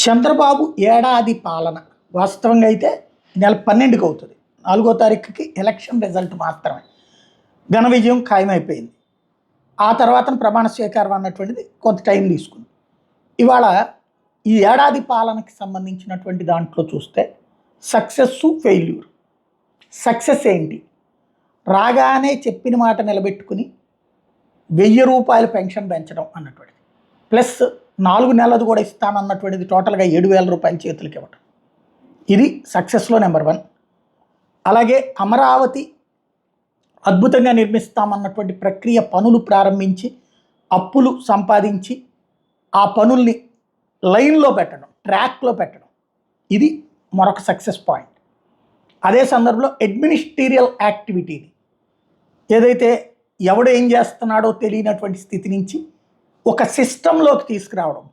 చంద్రబాబు ఏడాది పాలన వాస్తవంగా అయితే నెల 12కి అవుతుంది. 4వ తారీఖుకి ఎలక్షన్ రిజల్ట్ మాత్రమే. ఘన విజయం ఖాయమైపోయింది. ఆ తర్వాత ప్రమాణ స్వీకారం అన్నటువంటిది కొంత టైం తీసుకుంది. ఇవాళ ఈ ఏడాది పాలనకి సంబంధించినటువంటి దాంట్లో చూస్తే సక్సెస్సు, ఫెయిల్యూర్. సక్సెస్ ఏంటి? రాగానే చెప్పిన మాట నిలబెట్టుకుని ₹1000 పెన్షన్ పెంచడం అన్నటువంటిది, ప్లస్ 4 నెలలు కూడా ఇస్తానన్నటువంటిది టోటల్గా ₹7,000 చేతులకి ఇవ్వటం. ఇది సక్సెస్లో నెంబర్ 1. అలాగే అమరావతి అద్భుతంగా నిర్మిస్తామన్నటువంటి ప్రక్రియ పనులు ప్రారంభించి అప్పులు సంపాదించి ఆ పనుల్ని లైన్లో పెట్టడం, ట్రాక్లో పెట్టడం, ఇది మరొక సక్సెస్ పాయింట్. అదే సందర్భంలో అడ్మినిస్ట్రీరియల్ యాక్టివిటీని ఏదైతే ఎవడు ఏం చేస్తున్నాడో తెలియనటువంటి స్థితి నుంచి ఒక సిస్టంలోకి తీసుకురావడం,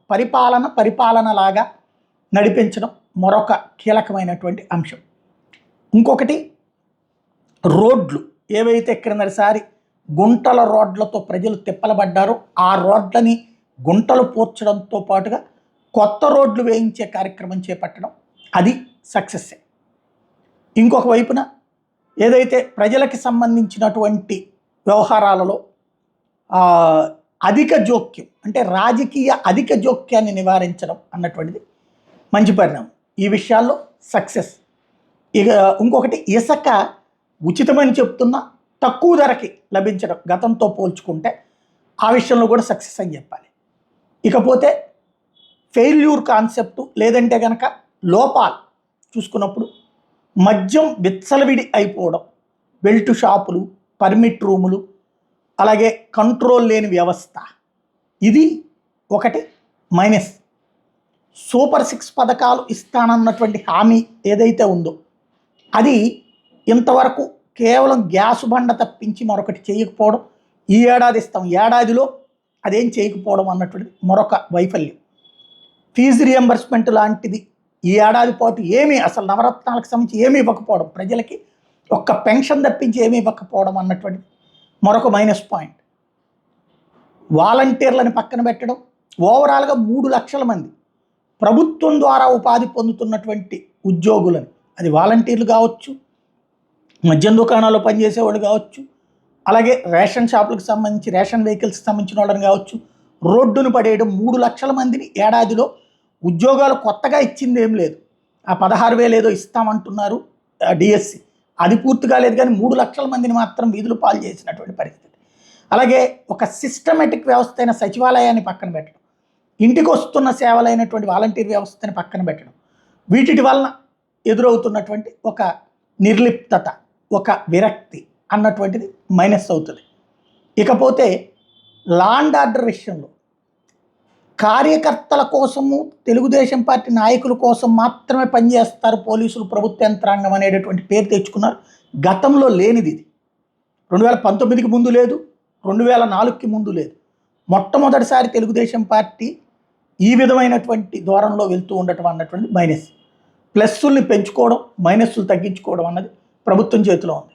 పరిపాలనలాగా నడిపించడం మరొక కీలకమైనటువంటి అంశం. ఇంకొకటి రోడ్లు, ఏవైతే క్రిందటిసారి గుంటల రోడ్లతో ప్రజలు తిప్పలబడ్డారో ఆ రోడ్లని గుంటలు పూడ్చడంతో పాటుగా కొత్త రోడ్లు వేయించే కార్యక్రమం చేపట్టడం, అది సక్సెస్సే. ఇంకొక వైపున ఏదైతే ప్రజలకి సంబంధించినటువంటి వ్యవహారాలలో అధిక జోక్యం, అంటే రాజకీయ అధిక జోక్యాన్ని నివారించడం అన్నటువంటిది మంచి పరిణామం. ఈ విషయాల్లో సక్సెస్. ఇక ఇంకొకటి ఇసుక ఉచితమని చెప్తున్నా తక్కువ ధరకి లభించడం గతంతో పోల్చుకుంటే ఆ విషయంలో కూడా సక్సెస్ అని చెప్పాలి. ఇకపోతే ఫెయిల్యూర్ కాన్సెప్టు లేదంటే కనుక లోపాలు చూసుకున్నప్పుడు మద్యం విచ్చలవిడి అయిపోవడం, బెల్ట్ షాపులు, పర్మిట్ రూములు, అలాగే కంట్రోల్ లేని వ్యవస్థ, ఇది ఒకటి మైనస్. సూపర్ 6 పథకాలు ఇస్తానన్నటువంటి హామీ ఏదైతే ఉందో అది ఇంతవరకు కేవలం గ్యాస్ బండ తప్పించి మరొకటి చేయకపోవడం, ఈ ఏడాది ఇస్తాం, ఏడాదిలో అదేం చేయకపోవడం అన్నటువంటిది మరొక వైఫల్యం. ఫీజు రియంబర్స్మెంట్ లాంటిది ఈ ఏడాది పాటు ఏమీ, అసలు నవరత్నాలకు సంబంధించి ఏమీ ఇవ్వకపోవడం, ప్రజలకి ఒక్క పెన్షన్ తప్పించి ఏమీ ఇవ్వకపోవడం అన్నటువంటిది మరొక మైనస్ పాయింట్. వాలంటీర్లను పక్కన పెట్టడం. ఓవరాల్గా 3 లక్షల మంది ప్రభుత్వం ద్వారా ఉపాధి పొందుతున్నటువంటి ఉద్యోగులను, అది వాలంటీర్లు కావచ్చు, మద్యం దుకాణాల్లో పనిచేసేవాళ్ళు కావచ్చు, అలాగే రేషన్ షాపులకు సంబంధించి రేషన్ వెహికల్స్కి సంబంధించిన వాళ్ళని కావచ్చు, రోడ్డును పడేయడం. 3 లక్షల మందిని ఏడాదిలో ఉద్యోగాలు కొత్తగా ఇచ్చింది ఏం లేదు. ఆ 16,000 ఏదో ఇస్తామంటున్నారు డిఎస్సి, అది పూర్తి కాలేదు, కానీ 3 లక్షల మందిని మాత్రం వీధులు పాలు చేసినటువంటి పరిస్థితి. అలాగే ఒక సిస్టమేటిక్ వ్యవస్థ అయిన సచివాలయాన్ని పక్కన పెట్టడం, ఇంటికి వస్తున్న సేవలైనటువంటి వాలంటీర్ వ్యవస్థని పక్కన పెట్టడం, వీటి వలన ఎదురవుతున్నటువంటి ఒక నిర్లిప్తత, ఒక విరక్తి అన్నటువంటిది మైనస్ అవుతుంది. ఇకపోతే లా అండ్ ఆర్డర్ విషయంలో కార్యకర్తల కోసము, తెలుగుదేశం పార్టీ నాయకుల కోసం మాత్రమే పనిచేస్తారు పోలీసులు, ప్రభుత్వ యంత్రాంగం అనేటటువంటి పేరు తెచ్చుకున్నారు. గతంలో లేనిది ఇది. 2019కి ముందు లేదు, 2004కి ముందు లేదు. మొట్టమొదటిసారి తెలుగుదేశం పార్టీ ఈ విధమైనటువంటి ధోరణిలో వెళ్తూ ఉండటం అన్నటువంటి మైనస్. ప్లస్సుల్ని పెంచుకోవడం, మైనస్లు తగ్గించుకోవడం అన్నది ప్రభుత్వం చేతిలో ఉంది.